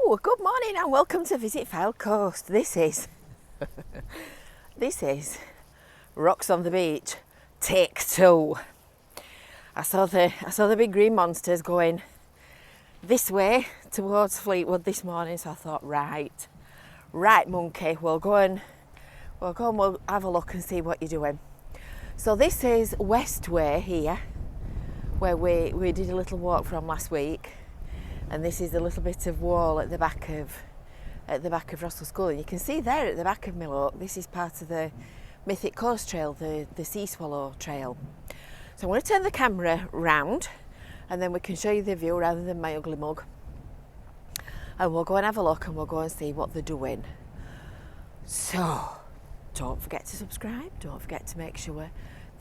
Oh, good morning and welcome to Visit Fylde Coast. This is Rocks on the Beach, take 2. I saw the big green monsters going this way towards Fleetwood this morning, so I thought, right monkey, we'll go and we'll have a look and see what you're doing. So this is West Way here, where we did a little walk from last week. And this is a little bit of wall at the back of Rossall School. And you can see there at the back of Millock, this is part of the Mythic Coast Trail, the Sea Swallow Trail. So I'm going to turn the camera round and then we can show you the view rather than my ugly mug. And we'll go and have a look and we'll go and see what they're doing. So don't forget to subscribe, don't forget to make sure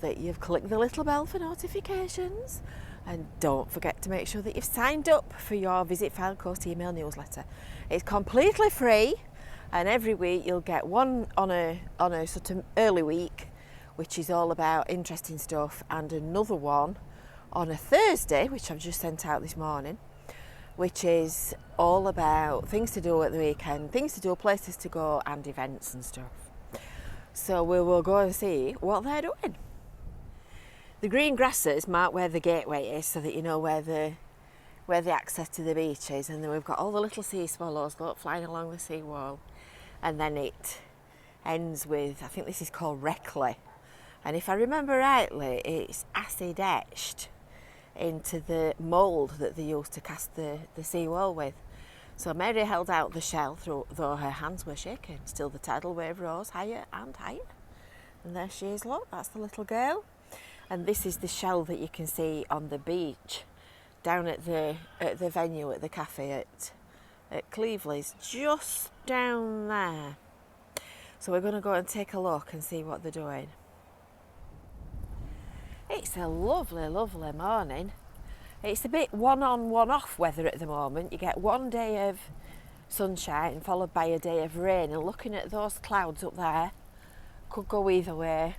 that you've clicked the little bell for notifications. And don't forget to make sure that you've signed up for your Visit Fylde Coast email newsletter. It's completely free, and every week you'll get one on a sort of early week, which is all about interesting stuff, and another one on a Thursday, which I've just sent out this morning, which is all about things to do at the weekend, things to do, places to go, and events and stuff. So we will go and see what they're doing. The green grasses mark where the gateway is, so that you know where the access to the beach is. And then we've got all the little sea swallows flying along the seawall. And then it ends with, I think this is called Reckley. And if I remember rightly, it's acid etched into the mould that they used to cast the seawall with. So Mary held out the shell, though her hands were shaking. Still the tidal wave rose higher and higher. And there she is, look, that's the little girl. And this is the shell that you can see on the beach down at the venue, at the cafe at Cleveleys, just down there. So we're going to go and take a look and see what they're doing. It's a lovely, lovely morning. It's a bit one on, one off weather at the moment. You get one day of sunshine followed by a day of rain, and looking at those clouds up there, could go either way.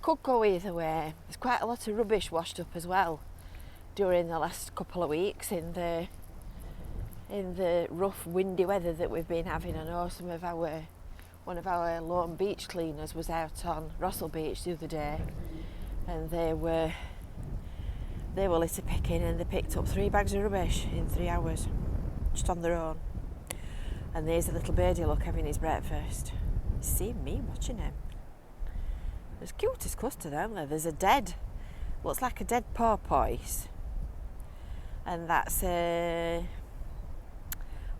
There's quite a lot of rubbish washed up as well during the last couple of weeks in the rough windy weather that we've been having. I know one of our lone beach cleaners was out on Rossall Beach the other day, and they were litter picking, and they picked up 3 bags of rubbish in 3 hours just on their own. And there's a little birdie, look, having his breakfast. He's seeing me watching him. There's cutest cluster down there. There's looks like a dead porpoise, and that's a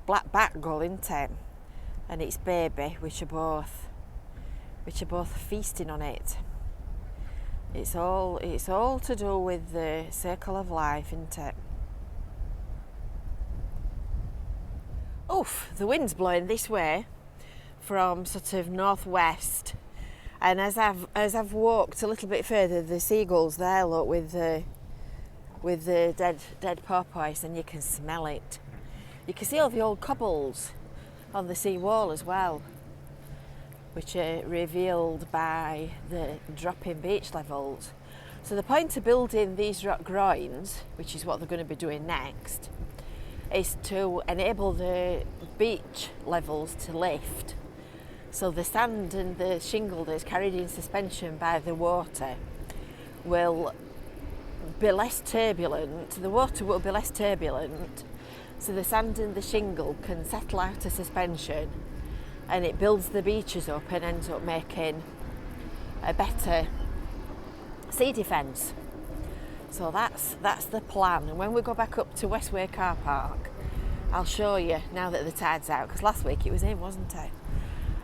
black bat gull, isn't it? And its baby, which are both feasting on it. It's all to do with the circle of life, isn't it? Oof, the wind's blowing this way from sort of northwest. And as I've walked a little bit further, the seagulls there, look, with the dead porpoise, and you can smell it. You can see all the old cobbles on the sea wall as well, which are revealed by the dropping beach levels. So the point of building these rock groynes, which is what they're going to be doing next, is to enable the beach levels to lift. So the sand and the shingle that is carried in suspension by the water will be less turbulent. The water will be less turbulent, so the sand and the shingle can settle out of suspension, and it builds the beaches up and ends up making a better sea defence. So that's the plan. And when we go back up to Westway Car Park, I'll show you, now that the tide's out, because last week it was in, wasn't it?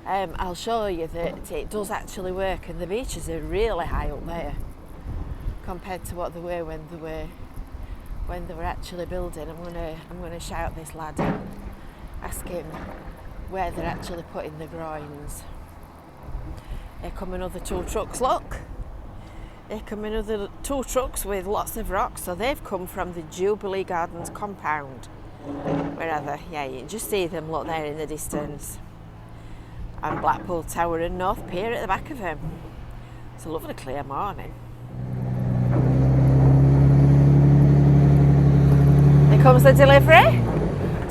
I'll show you that it does actually work, and the beaches are really high up there compared to what they were when they were actually building. I'm gonna shout this lad and ask him where they're actually putting the groynes. Here come another 2 trucks, look. Here come another 2 trucks with lots of rocks. So they've come from the Jubilee Gardens compound. Where are they? Yeah, you can just see them, look, there in the distance. And Blackpool Tower and North Pier at the back of him. It's a lovely clear morning. Here comes the delivery.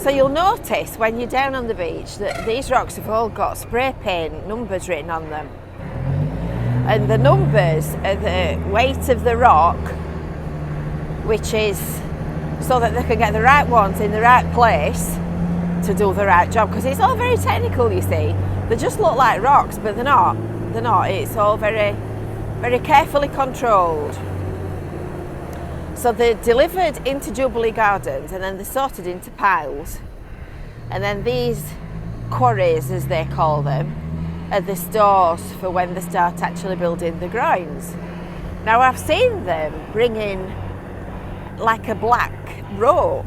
So you'll notice when you're down on the beach that these rocks have all got spray paint numbers written on them. And the numbers are the weight of the rock, which is so that they can get the right ones in the right place to do the right job, because it's all very technical, you see. They just look like rocks, but they're not. They're not. It's all very, very carefully controlled. So they're delivered into Jubilee Gardens and then they're sorted into piles. And then these quarries, as they call them, are the stores for when they start actually building the groynes. Now I've seen them bring in like a black rope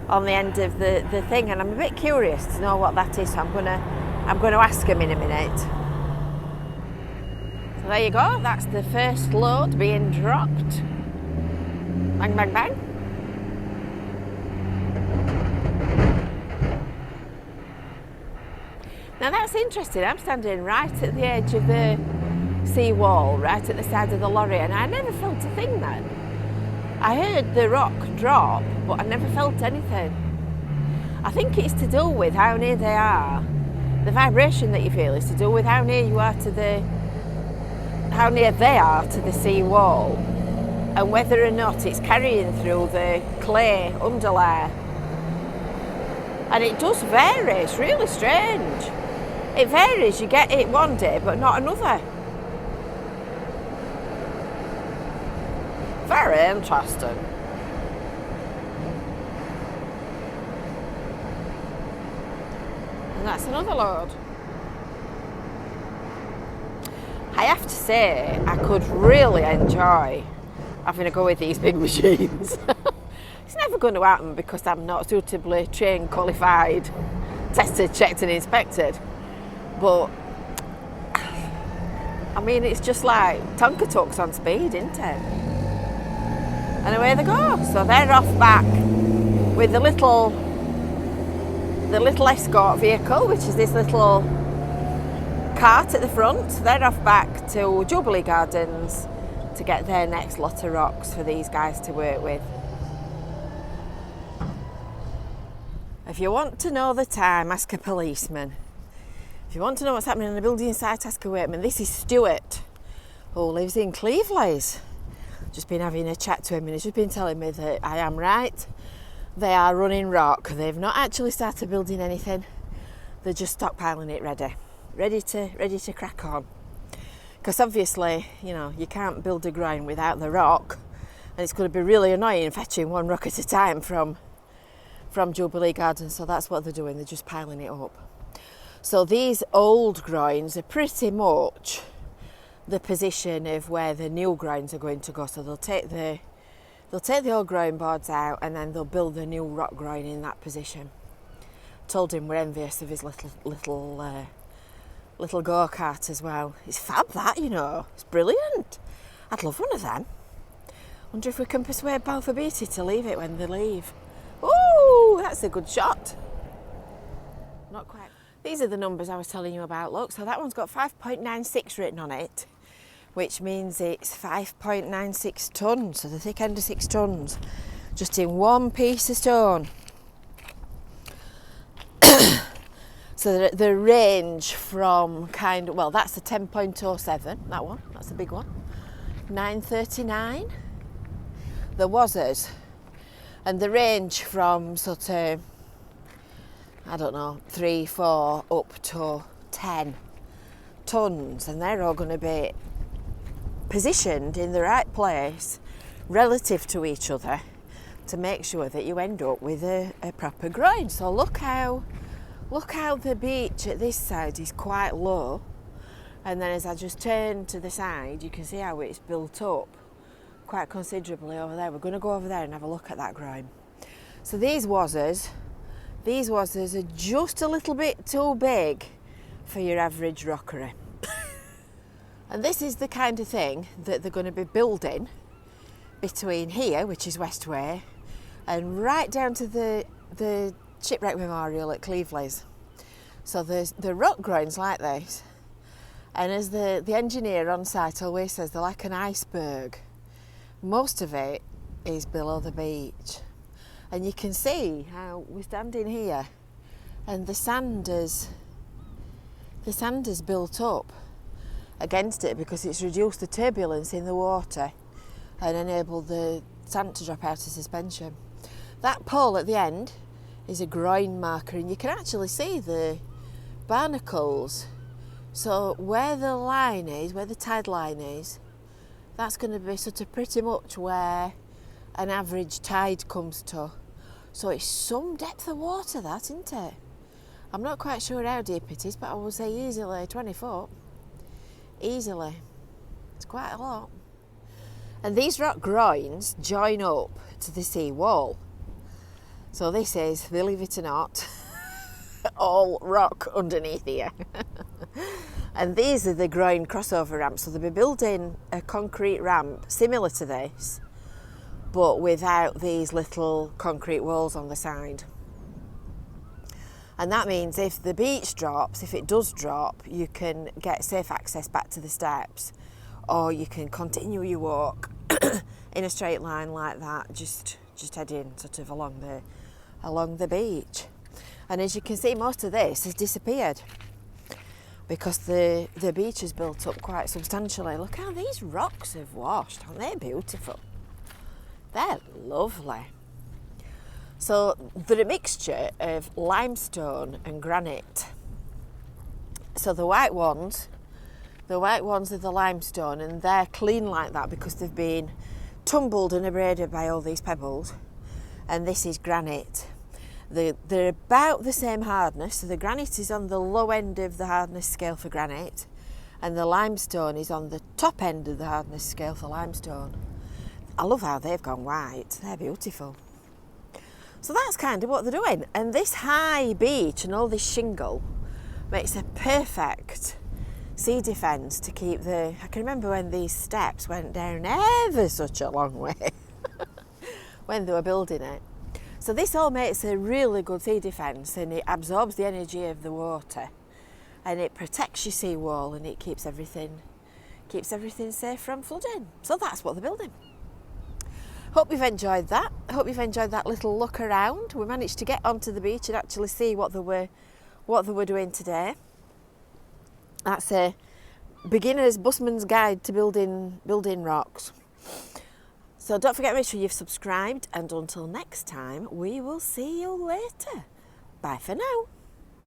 on the end of the thing, and I'm a bit curious to know what that is, so I'm going to ask them in a minute. So there you go, that's the first load being dropped. Bang, bang, bang. Now that's interesting. I'm standing right at the edge of the sea wall, right at the side of the lorry, and I never felt a thing then. I heard the rock drop, but I never felt anything. I think it's to do with how near they are. The vibration that you feel is to do with how near you are to how near they are to the sea wall, and whether or not it's carrying through the clay underlayer. And it does vary, it's really strange. It varies, you get it one day but not another. Very interesting. And that's another load. I have to say, I could really enjoy having a go with these big machines. It's never going to happen because I'm not suitably trained, qualified, tested, checked and inspected. But, I mean, it's just like Tonka Tucks on speed, isn't it? And away they go. So they're off back with the little escort vehicle, which is this little cart at the front. They're off back to Jubilee Gardens to get their next lot of rocks for these guys to work with. If you want to know the time, ask a policeman. If you want to know what's happening on a building site, ask a workman. This is Stuart, who lives in Cleveleys. Just been having a chat to him and he's just been telling me that I am right. They are running rock. They've not actually started building anything. They're just stockpiling it ready to crack on. Because obviously, you know, you can't build a groyne without the rock, and it's going to be really annoying fetching one rock at a time from Jubilee Gardens. So that's what they're doing. They're just piling it up. So these old groynes are pretty much the position of where the new groynes are going to go. So they'll take the old groyne boards out and then they'll build the new rock groyne in that position. Told him we're envious of his little go-kart as well. It's fab, that, you know. It's brilliant. I'd love one of them. Wonder if we can persuade Balfour Beatty to leave it when they leave. Ooh, that's a good shot. Not quite. These are the numbers I was telling you about, look. So that one's got 5.96 written on it, which means it's 5.96 tonnes, so the thick end of 6 tonnes, just in one piece of stone. So the range from well, that's the 10.07, that one, that's a big one. 939, the Wazzers. And the range from sort of, I don't know, 3, 4 up to 10 tonnes, and they're all going to be positioned in the right place relative to each other to make sure that you end up with a proper groyne. So look how the beach at this side is quite low, and then as I just turn to the side you can see how it's built up quite considerably over there. We're going to go over there and have a look at that groyne. So these wazzers are just a little bit too big for your average rockery. And this is the kind of thing that they're going to be building between here, which is West Way, and right down to the Shipwreck Memorial at Cleveleys. So there's the rock groynes like this, and as the engineer on site always says, they're like an iceberg. Most of it is below the beach, And you can see how we're standing here and the sand has built up against it because it's reduced the turbulence in the water and enabled the sand to drop out of suspension. That pole at the end is a groyne marker, and you can actually see the barnacles. So where the line is, where the tide line is, that's going to be sort of pretty much where an average tide comes to. So it's some depth of water, that, isn't it? I'm not quite sure how deep it is, but I would say easily 20 foot. Easily. It's quite a lot. And these rock groynes join up to the sea wall. So this is, believe it or not, all rock underneath here. And these are the groyne crossover ramps. So they'll be building a concrete ramp similar to this, but without these little concrete walls on the side. And that means if the beach drops, if it does drop, you can get safe access back to the steps, or you can continue your walk in a straight line like that, just heading sort of along the beach. And as you can see, most of this has disappeared because the beach has built up quite substantially. Look how these rocks have washed. Aren't they beautiful? They're lovely. So they're a mixture of limestone and granite. So the white ones are the limestone, and they're clean like that because they've been tumbled and abraded by all these pebbles. And this is granite. They're about the same hardness. So the granite is on the low end of the hardness scale for granite, and the limestone is on the top end of the hardness scale for limestone. I love how they've gone white. They're beautiful. So that's kind of what they're doing. And this high beach and all this shingle makes a perfect sea defence to keep I can remember when these steps went down ever such a long way when they were building it. So this all makes a really good sea defence, and it absorbs the energy of the water, and it protects your seawall, and it keeps everything safe from flooding. So that's what they're building. Hope you've enjoyed that. Hope you've enjoyed that little look around. We managed to get onto the beach and actually see what they were doing today. That's a beginner's busman's guide to building rocks. So don't forget, make sure you've subscribed, and until next time, we will see you later. Bye for now.